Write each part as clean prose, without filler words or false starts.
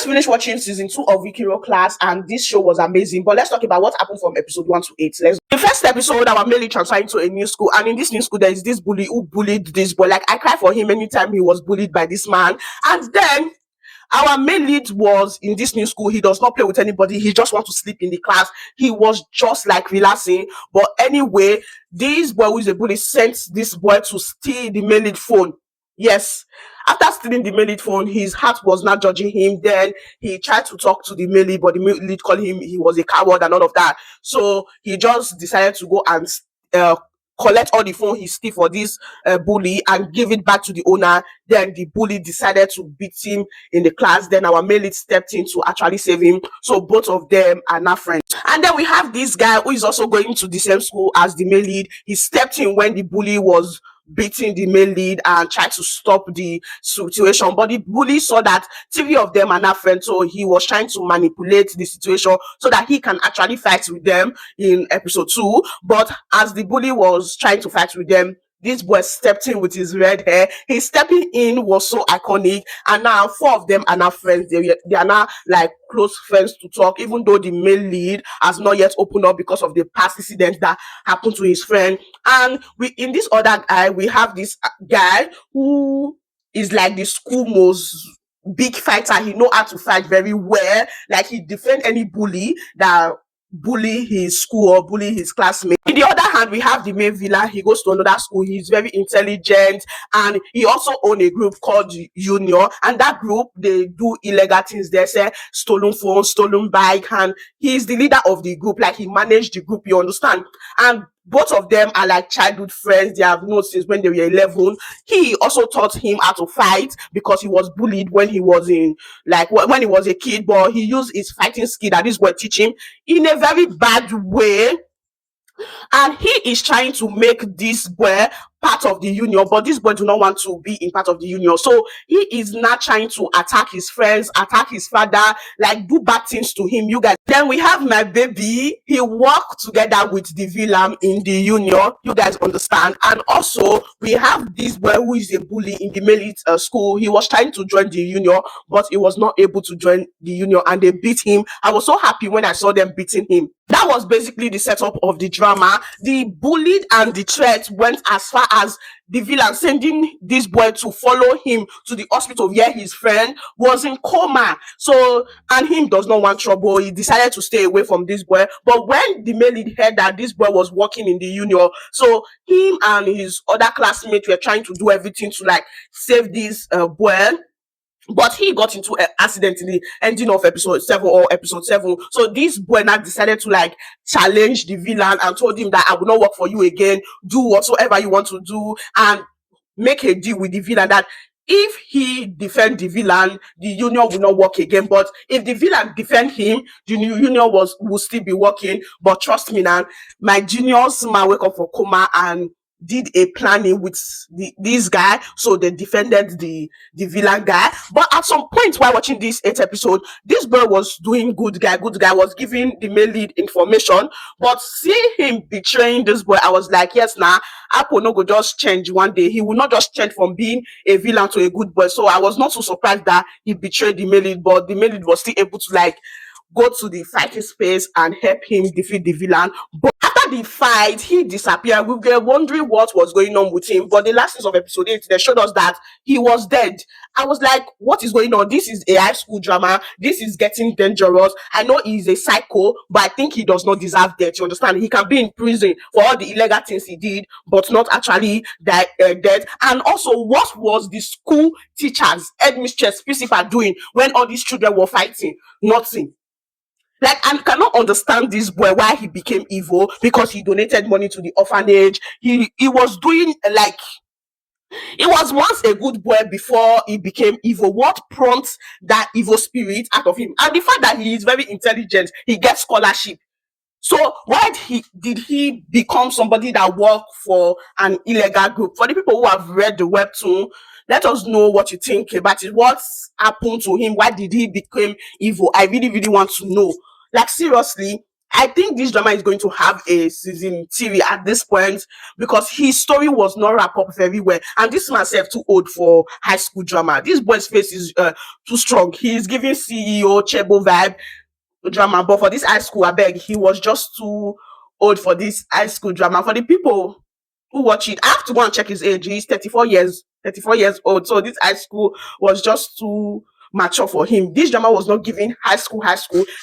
just finished watching season 2 of Vicky Row Class, and this show was amazing. But let's talk about what happened from episode 1 to 8. The first episode, our Millie transferred to a new school, and in this new school, there is this bully who bullied this boy. Like, I cried for him anytime he was bullied by this man. And then our main lead was in this new school. He does not play with anybody. He just wants to sleep in the class. He was just like relaxing. But anyway, this boy who is a bully sent this boy to steal the main lead phone. Yes. After stealing the main lead phone, his heart was not judging him. Then he tried to talk to the main lead, but the main lead called him he was a coward and all of that. So he just decided to go and collect all the phone he stole for this bully and give it back to the owner. Then the bully decided to beat him in the class. Then our main lead stepped in to actually save him. So both of them are now friends. And then we have this guy who is also going to the same school as the main lead. He stepped in when the bully was beating the main lead and tried to stop the situation, but the bully saw that three of them are not friends, so he was trying to manipulate the situation so that he can actually fight with them in episode 2. But as the bully was trying to fight with them, this boy stepped in with his red hair. His stepping in was so iconic, and now 4 of them are now friends. They are now like close friends to talk, even though the male lead has not yet opened up because of the past incident that happened to his friend. And in this other guy, we have this guy who is like the school most big fighter. He know how to fight very well. Like, he defend any bully that bully his school or bully his classmates. In the other hand, we have the main villain. He goes to another school. He's very intelligent, and he also owns a group called Union, and that group, they do illegal things. They say stolen phone, stolen bike, and he's the leader of the group. Like, he managed the group, you understand? And both of them are like childhood friends. They have known since when they were 11. He also taught him how to fight because he was bullied when he was when he was a kid, but he used his fighting skill that this boy teach him in a very bad way. And he is trying to make this boy part of the union, but this boy do not want to be in part of the union. So he is not trying to attack his friends, attack his father, like do bad things to him, you guys. Then we have my baby. He worked together with the villain in the union, you guys understand. And also we have this boy who is a bully in the male school. He was trying to join the union, but he was not able to join the union, and they beat him. I was so happy when I saw them beating him. That was basically the setup of the drama. The bullied and the threat went as far as the villain sending this boy to follow him to the hospital where his friend was in coma. So, and him does not want trouble. He decided to stay away from this boy. But when the male lead heard that this boy was working in the union, so him and his other classmates were trying to do everything to like save this boy. But he got into an accident in the ending of episode 7 or episode 7. So this boy now decided to like challenge the villain and told him that I will not work for you again. Do whatsoever you want to do, and make a deal with the villain that if he defend the villain, the union will not work again. But if the villain defend him, the union will still be working. But trust me now, my genius man wake up for coma and did a planning with this guy, so they defended the villain guy. But at some point while watching this 8th episode, this boy was doing good guy was giving the male lead information. But seeing him betraying this boy, I was like, yes, nah, Apple no go just change one day. He will not just change from being a villain to a good boy. So I was not so surprised that he betrayed the male lead, but the male lead was still able to like go to the fighting space and help him defeat the villain. But after the fight, he disappeared. We were wondering what was going on with him. But the last scenes of episode 8, they showed us that he was dead. I was like, what is going on? This is a high school drama. This is getting dangerous. I know he's a psycho, but I think he does not deserve death. You understand? He can be in prison for all the illegal things he did, but not actually dead. And also, what was the school teachers, headmistress, principal doing when all these children were fighting? Nothing. Like, I cannot understand this boy, why he became evil, because he donated money to the orphanage. He was doing like, he was once a good boy before he became evil. What prompts that evil spirit out of him? And the fact that he is very intelligent, he gets scholarship. So why did he become somebody that worked for an illegal group? For the people who have read the webtoon, let us know what you think about it. What's happened to him? Why did he become evil? I really, really want to know. Like, seriously, I think this drama is going to have a season 3 at this point because his story was not wrapped up very well. And this man self too old for high school drama. This boy's face is too strong. He's giving CEO Chebo vibe drama, but for this high school, I beg, he was just too old for this high school drama. For the people who watch it, I have to go and check his age. He's 34 years old. So this high school was just too mature for him. This drama was not giving high school.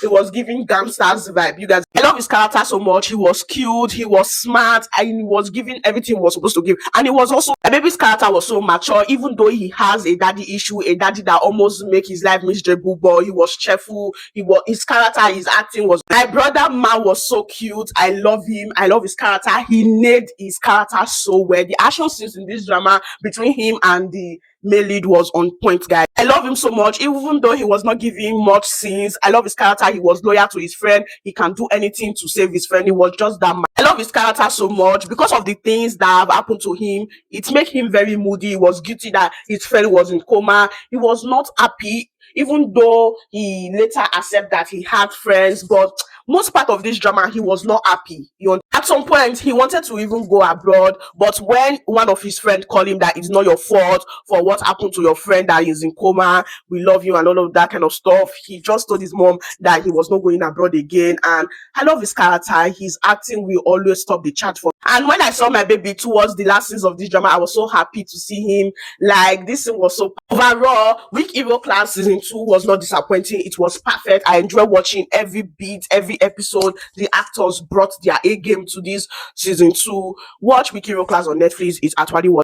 It was giving gangsters vibe. You guys, I love his character so much. He was cute, he was smart, and he was giving everything he was supposed to give. And it was also, my baby's character was so mature, even though he has a daddy issue, a daddy that almost make his life miserable, but he was cheerful. His character, his acting was, my brother man was so cute. I love him. I love his character. He nailed his character so well. The action scenes in this drama between him and the male lead was on point, guys. I love him so much, even though he was not giving much scenes. I love his character. He was loyal to his friend. He can do anything to save his friend. He was just that man. I love his character so much because of the things that have happened to him. It made him very moody. He was guilty that his friend was in coma. He was not happy, even though he later accepted that he had friends. But most part of this drama, he was not happy. At some point, he wanted to even go abroad, but when one of his friends called him that it's not your fault for what happened to your friend that is in coma, we love you and all of that kind of stuff, he just told his mom that he was not going abroad again. And I love his character. His acting will always stop the chat for. And when I saw my baby towards the last scenes of this drama, I was so happy to see him. Like, this scene was so overall. Weak Hero Class season 2 was not disappointing. It was perfect. I enjoyed watching every beat, every episode. The actors brought their A game to this season 2. Watch Weak Hero Class on Netflix. It's actually what